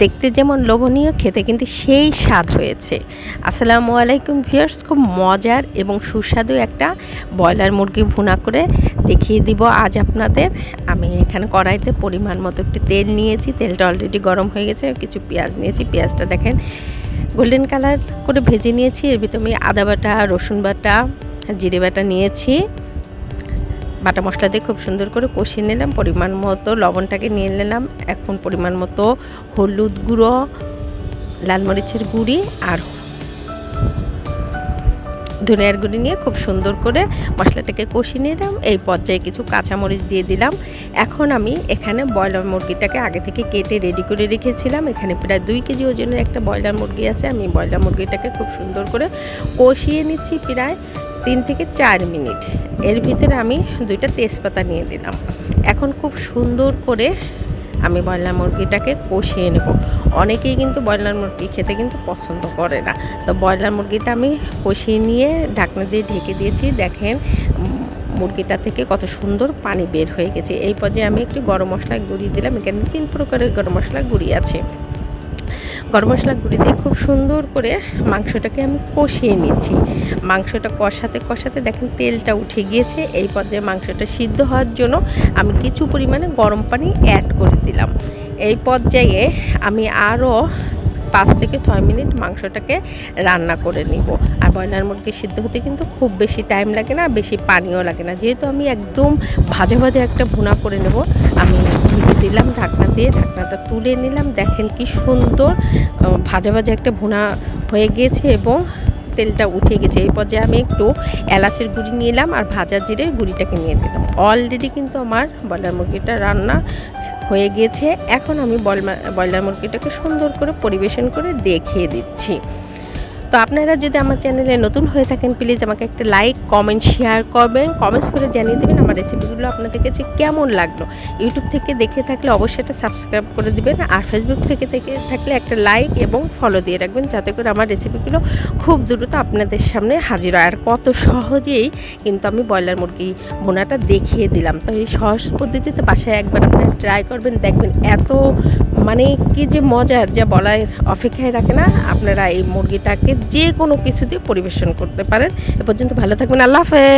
দেখতে যেমন লোভনীয়, খেতে কিন্তু সেই স্বাদ হয়েছে। আসসালামু আলাইকুম ভিউয়ার্স, খুব মজার এবং সুস্বাদু একটা ব্রয়লার মুরগি ভুনা করে দেখিয়ে দিব আজ আপনাদের। আমি এখানে কড়াইতে পরিমাণ মতো একটু তেল নিয়েছি, তেলটা অলরেডি গরম হয়ে গেছে। কিছু পেঁয়াজ নিয়েছি, পেঁয়াজটা দেখেন গোল্ডেন কালার করে ভেজে নিয়েছি। এর ভিতরে আমি আদা বাটা, রসুন বাটা, জিরে বাটা নিয়েছি। বাটা মশলা দিয়ে খুব সুন্দর করে কষিয়ে নিলাম। পরিমাণ মতো লবণটাকে নিয়ে নিলাম। এখন পরিমাণ মতো হলুদ গুঁড়ো, লাল মরিচের গুঁড়ি আর ধনিয়ার গুঁড়ি নিয়ে খুব সুন্দর করে মশলাটাকে কষিয়ে নিলাম। এই পর্যায়ে কিছু কাঁচামরিচ দিয়ে দিলাম। এখন আমি এখানে ব্রয়লার মুরগিটাকে আগে থেকে কেটে রেডি করে রেখেছিলাম। এখানে প্রায় 2 কেজি ওজনের একটা ব্রয়লার মুরগি আছে। আমি ব্রয়লার মুরগিটাকে খুব সুন্দর করে কষিয়ে নিচ্ছি প্রায় 3 থেকে 4 মিনিট। এর ভিতরে আমি 2টা তেজপাতা নিয়ে দিলাম। এখন খুব সুন্দর করে আমি ব্রয়লার মুরগিটাকে কষিয়ে নেব। অনেকেই কিন্তু ব্রয়লার মুরগি খেতে কিন্তু পছন্দ করে না। তো ব্রয়লার মুরগিটা আমি কষিয়ে নিয়ে ঢাকনা দিয়ে ঢেকে দিয়েছি। দেখেন মুরগিটা থেকে কত সুন্দর পানি বের হয়ে গেছে। এই পর্যায়ে আমি একটু গরম মশলা গুঁড়ি দিলাম। এখানে 3 প্রকারের গরম মশলা গুঁড়ি আছে। গরম মশলা গুঁড়ি দিয়ে খুব সুন্দর করে মাংসটাকে আমি কষিয়ে নিচ্ছি। মাংসটা কষাতে দেখেন তেলটা উঠে গিয়েছে। এই পর্যায়ে মাংসটা সিদ্ধ হওয়ার জন্য আমি কিছু পরিমাণে গরম পানি অ্যাড করে দিলাম। এই পর্যায়ে আমি আরও 5 থেকে 6 মিনিট মাংসটাকে রান্না করে নিব। আর ব্রয়লার মুরগি সিদ্ধ হতে কিন্তু খুব বেশি টাইম লাগে না, বেশি পানিও লাগে না। যেহেতু আমি একদম ভাজা ভাজা একটা ভুনা করে নেব, আমি ঢেকে দিলাম ঢাকনা দিয়ে। ঢাকনাটা তুলে নিলাম। দেখেন কি সুন্দর ভাজা ভাজা একটা ভুনা হয়ে গিয়েছে এবং তেলটা উঠে গেছে। এই পর্যায়ে আমি একটু এলাচের গুঁড়ি নিলাম আর ভাজা জিরের গুঁড়িটাকে নিয়ে দিলাম। অলরেডি কিন্তু আমার ব্রয়লার মুরগিটা রান্না হয়ে গিয়েছে। এখন আমি ব্রয়লার মুরগিটাকে সুন্দর করে পরিবেশন করে দেখিয়ে দিচ্ছি। তো আপনারা যদি আমার চ্যানেলে নতুন হয়ে থাকেন, প্লিজ আমাকে একটা লাইক, কমেন্ট, শেয়ার করবেন। কমেন্টস করে জানিয়ে দেবেন আমার রেসিপিগুলো আপনাদের কাছে কেমন লাগলো। ইউটিউব থেকে দেখে থাকলে অবশ্যই এটা সাবস্ক্রাইব করে দিবেন। আর ফেসবুক থেকে থাকলে একটা লাইক এবং ফলো দিয়ে রাখবেন, যাতে করে আমার রেসিপিগুলো খুব দ্রুত আপনাদের সামনে হাজির হয়। আর কত সহজেই কিন্তু আমি ব্রয়লার মুরগি ভুনাটা দেখিয়ে দিলাম। তো এই সহজ পদ্ধতিতে বাসায় একবার আপনারা ট্রাই করবেন, দেখবেন এত মানে কি যে মজার, যা বলার অপেক্ষায় রাখে না। আপনারা এই মুরগিটাকে যে কোনো কিছু দিয়ে পরিবেশন করতে পারেন। এ পর্যন্ত ভালো থাকবেন। আল্লাহ হাফেজ।